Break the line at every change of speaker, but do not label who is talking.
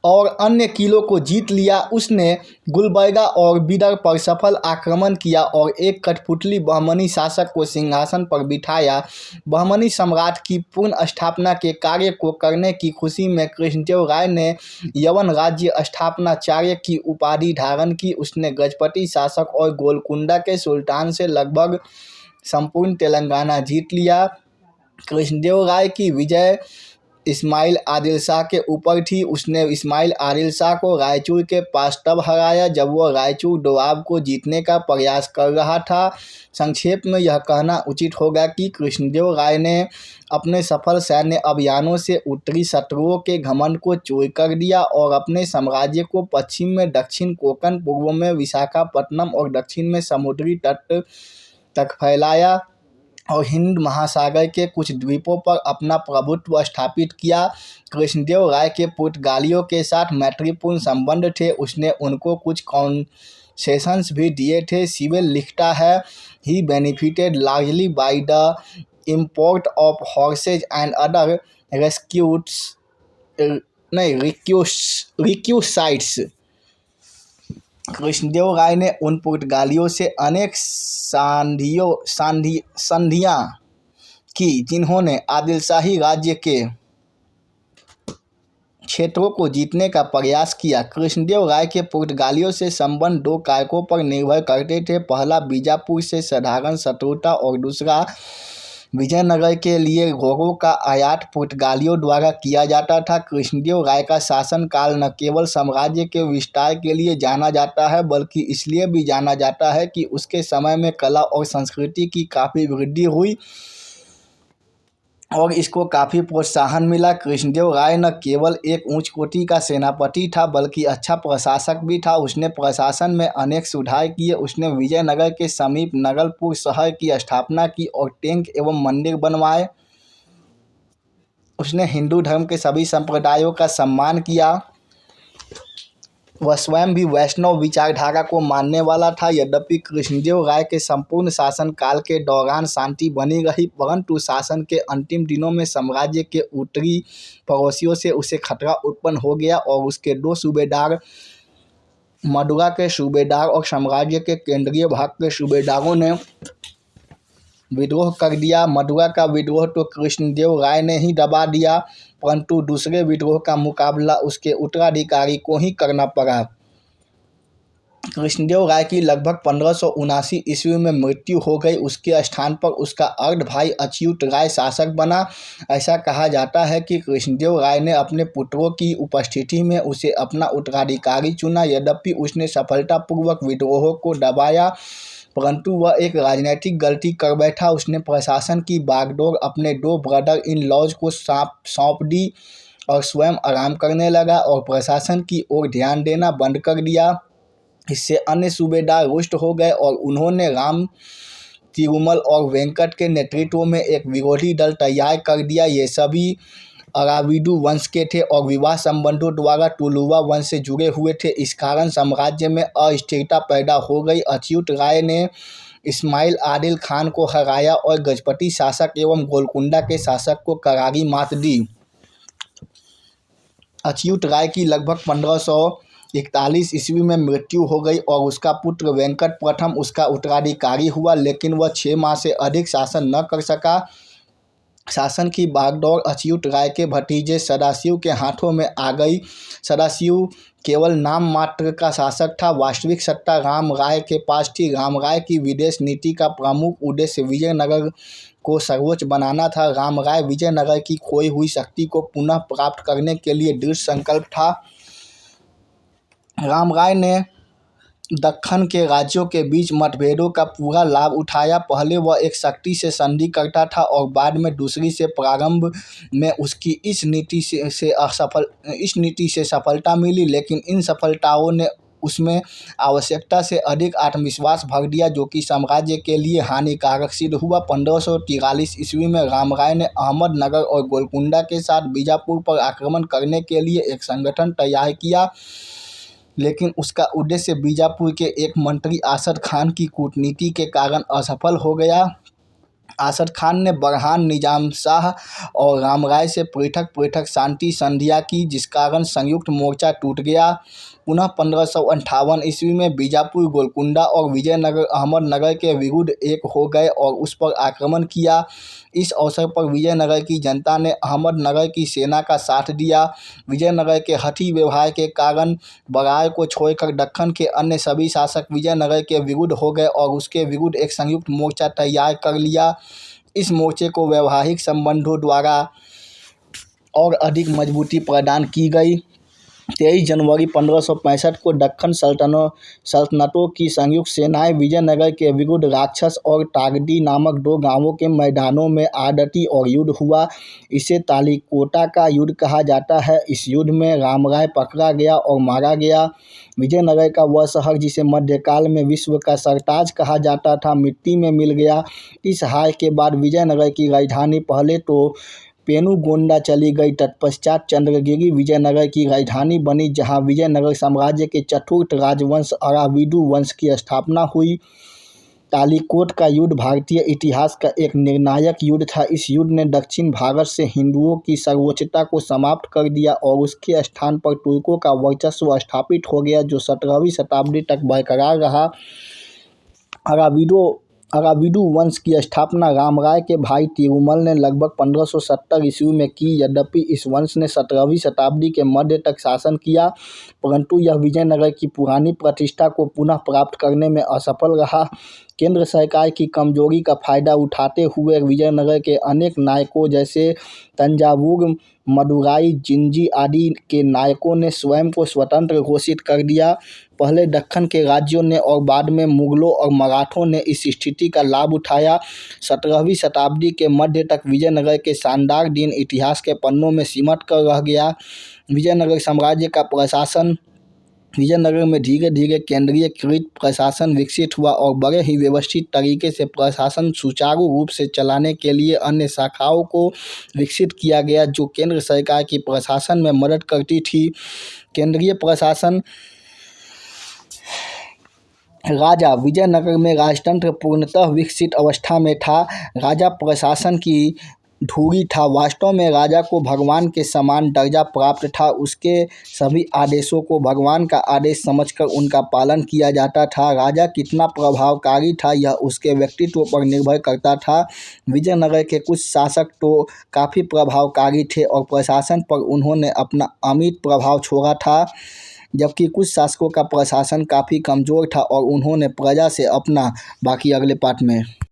और अन्य किलों को जीत लिया। उसने गुलबर्गा और बिदर पर सफल आक्रमण किया और एक कठपुतली बहमनी शासक को सिंहासन पर बिठाया। बहमनी सम्राट की पूर्ण स्थापना के कार्य को करने की खुशी में कृष्णदेव राय ने यवन राज्य स्थापनाचार्य की उपाधि धारण की। उसने गजपति शासक और गोलकुंडा के सुल्तान से लगभग संपूर्ण तेलंगाना जीत लिया। कृष्णदेव राय की विजय इस्माइल आदिल शाह के ऊपर थी। उसने इस्माइल आदिल शाह को रायचूर के पास तब हराया जब वह रायचूर दोआब को जीतने का प्रयास कर रहा था। संक्षेप में यह कहना उचित होगा कि कृष्णदेव राय ने अपने सफल सैन्य अभियानों से उत्तरी शत्रुओं के घमंड को चूर कर दिया और अपने साम्राज्य को पश्चिम में दक्षिण कोंकण, पूर्व में विशाखापट्टनम और दक्षिण में समुद्री तट तक फैलाया और हिंद महासागर के कुछ द्वीपों पर अपना प्रभुत्व स्थापित किया। कृष्णदेव राय के पुर्तगालियों के साथ मैत्रीपूर्ण संबंध थे। उसने उनको कुछ कॉन्सेशंस भी दिए थे। सिविल लिखता है, he benefited largely by the import of horses and other requisites. Krishnadeva Raya ने उन पुर्तगालियों से अनेक संधियां की जिन्होंने आदिलशाही राज्य के क्षेत्रों को जीतने का प्रयास किया। कृष्णदेव राय के पुर्तगालियों से संबंध दो कारकों पर निर्भर करते थे। पहला, बीजापुर से साधारण शत्रुता और दूसरा, विजयनगर के लिए घोड़ों का आयात पुर्तगालियों द्वारा किया जाता था। कृष्णदेव राय का शासनकाल न केवल साम्राज्य के विस्तार के लिए जाना जाता है बल्कि इसलिए भी जाना जाता है कि उसके समय में कला और संस्कृति की काफ़ी वृद्धि हुई और इसको काफ़ी प्रोत्साहन मिला। कृष्णदेव राय न केवल एक उच्च कोटि का सेनापति था बल्कि अच्छा प्रशासक भी था। उसने प्रशासन में अनेक सुधार किए। उसने विजयनगर के समीप नगलपुर शहर की स्थापना की और टैंक एवं मंदिर बनवाए। उसने हिंदू धर्म के सभी संप्रदायों का सम्मान किया। वह स्वयं भी वैष्णव विचारधारा को मानने वाला था। यद्यपि कृष्णदेव राय के संपूर्ण शासनकाल के दौरान शांति बनी रही, परंतु शासन के अंतिम दिनों में साम्राज्य के उत्तरी पड़ोसियों से उसे खतरा उत्पन्न हो गया और उसके दो सूबेदार, मदुरा के सूबेदार और साम्राज्य के केंद्रीय भाग के सूबेदारों ने विद्रोह कर दिया। मदुरा का विद्रोह तो कृष्णदेव राय ने ही दबा दिया, परंतु दूसरे विद्रोह का मुकाबला उसके उत्तराधिकारी को ही करना पड़ा। कृष्णदेव राय की लगभग 1579 ईस्वी में मृत्यु हो गई। उसके स्थान पर उसका अर्ध भाई अच्युत राय शासक बना। ऐसा कहा जाता है कि कृष्णदेव राय ने अपने पुत्रों की उपस्थिति में उसे अपना उत्तराधिकारी चुना। यद्यपि उसने सफलतापूर्वक विद्रोहों को दबाया, परंतु वह एक राजनीतिक गलती कर बैठा। उसने प्रशासन की बागडोर अपने दो ब्रदर इन लॉज को सौंप दी और स्वयं आराम करने लगा और प्रशासन की ओर ध्यान देना बंद कर दिया। इससे अन्य सूबेदार रुष्ट हो गए और उन्होंने राम तिरुमल और वेंकट के नेतृत्व में एक विरोधी दल तैयार कर दिया। ये सभी अराविडु वंश के थे और विवाह संबंधों द्वारा टुलुवा वंश से जुड़े हुए थे। इस कारण साम्राज्य में अस्थिरता पैदा हो गई। अच्युत राय ने इस्माइल आदिल खान को हराया और गजपति शासक एवं गोलकुंडा के शासक को करारी मात दी। अच्युत राय की लगभग 1541 ईस्वी में मृत्यु हो गई और उसका पुत्र वेंकट प्रथम उसका उत्तराधिकारी हुआ, लेकिन वह 6 माह से अधिक शासन न कर सका। शासन की बागडोर अच्युत राय के भतीजे सदाशिव के हाथों में आ गई। सदाशिव केवल नाम मात्र का शासक था, वास्तविक सत्ता राम राय के पास थी। राम राय की विदेश नीति का प्रमुख उद्देश्य विजयनगर को सर्वोच्च बनाना था। राम राय विजयनगर की खोई हुई शक्ति को पुनः प्राप्त करने के लिए दृढ़ संकल्प था। राम राय ने दक्खन के राज्यों के बीच मतभेदों का पूरा लाभ उठाया। पहले वह एक शक्ति से संधि करता था और बाद में दूसरी से। प्रारंभ में उसकी इस नीति से सफलता मिली, लेकिन इन सफलताओं ने उसमें आवश्यकता से अधिक आत्मविश्वास भर दिया, जो कि साम्राज्य के लिए हानिकारक सिद्ध हुआ। 1543 ईस्वी में राम राय ने अहमदनगर और गोलकुंडा के साथ बीजापुर पर आक्रमण करने के लिए एक संगठन तैयार किया, लेकिन उसका उद्देश्य बीजापुर के एक मंत्री असद खान की कूटनीति के कारण असफल हो गया। असद खान ने बरहान निजाम शाह और रामराय से पृथक शांति संधियाँ की, जिस कारण संयुक्त मोर्चा टूट गया। पुनः 1558 ईस्वी में बीजापुर, गोलकुंडा और विजयनगर अहमदनगर के विरुद्ध एक हो गए और उस पर आक्रमण किया। इस अवसर पर विजयनगर की जनता ने अहमदनगर की सेना का साथ दिया। विजयनगर के हठी व्यवहार के कारण बरार को छोड़कर दक्कन के अन्य सभी शासक विजयनगर के विरुद्ध हो गए और उसके विरुद्ध एक संयुक्त मोर्चा तैयार कर लिया। इस मोर्चे को वैवाहिक संबंधों द्वारा और अधिक मजबूती प्रदान की गई। 23 जनवरी 1565 को दक्कन सल्तनतों की संयुक्त सेनाएं विजयनगर के विरुद्ध राक्षस और तागदी नामक 2 गांवों के मैदानों में आ डटी और युद्ध हुआ। इसे तालीकोटा का युद्ध कहा जाता है। इस युद्ध में रामराय पकड़ा गया और मारा गया। विजयनगर का वह शहर जिसे मध्यकाल में विश्व का सरताज कहा जाता था, मिट्टी में मिल गया। इस हार के बाद विजयनगर की राजधानी पहले तो पेनुगोंडा चली गई, तत्पश्चात चंद्रगिरी विजयनगर की राजधानी बनी, जहां विजयनगर साम्राज्य के चतुर्थ राजवंश अराविडु वंश की स्थापना हुई। तालीकोट का युद्ध भारतीय इतिहास का एक निर्णायक युद्ध था। इस युद्ध ने दक्षिण भारत से हिंदुओं की सर्वोच्चता को समाप्त कर दिया और उसके स्थान पर तुर्कों का वर्चस्व स्थापित हो गया, जो 17वीं शताब्दी तक बरकरार रहा। अराविडु वंश की स्थापना रामराय के भाई तिरुमल ने लगभग 1570 ईस्वी में की। यद्यपि इस वंश ने 17वीं शताब्दी के मध्य तक शासन किया, परंतु यह विजयनगर की पुरानी प्रतिष्ठा को पुनः प्राप्त करने में असफल रहा। केंद्र सरकार की कमजोरी का फायदा उठाते हुए विजयनगर के अनेक नायकों जैसे तंजावुर, मदुराई, जिंजी आदि के नायकों ने स्वयं को स्वतंत्र घोषित कर दिया। पहले दक्कन के राज्यों ने और बाद में मुगलों और मराठों ने इस स्थिति का लाभ उठाया। 17वीं शताब्दी के मध्य तक विजयनगर के शानदार दिन इतिहास के पन्नों में सिमट कर रह गया। विजयनगर साम्राज्य का प्रशासन विजयनगर में धीरे धीरे केंद्रीयकृत प्रशासन विकसित हुआ और बड़े ही व्यवस्थित तरीके से प्रशासन सुचारू रूप से चलाने के लिए अन्य शाखाओं को विकसित किया गया, जो केंद्र सरकार की प्रशासन में मदद करती थी। केंद्रीय प्रशासन राजा विजयनगर में राजतंत्र पूर्णतः विकसित अवस्था में था। राजा प्रशासन की धुरी था। वास्तव में राजा को भगवान के समान दर्जा प्राप्त था। उसके सभी आदेशों को भगवान का आदेश समझकर उनका पालन किया जाता था। राजा कितना प्रभावकारी था यह उसके व्यक्तित्व पर निर्भर करता था। विजयनगर के कुछ शासक तो काफ़ी प्रभावकारी थे और प्रशासन पर उन्होंने अपना अमिट प्रभाव छोड़ा था, जबकि कुछ शासकों का प्रशासन काफ़ी कमज़ोर था और उन्होंने प्रजा से अपना। बाकी अगले पार्ट में।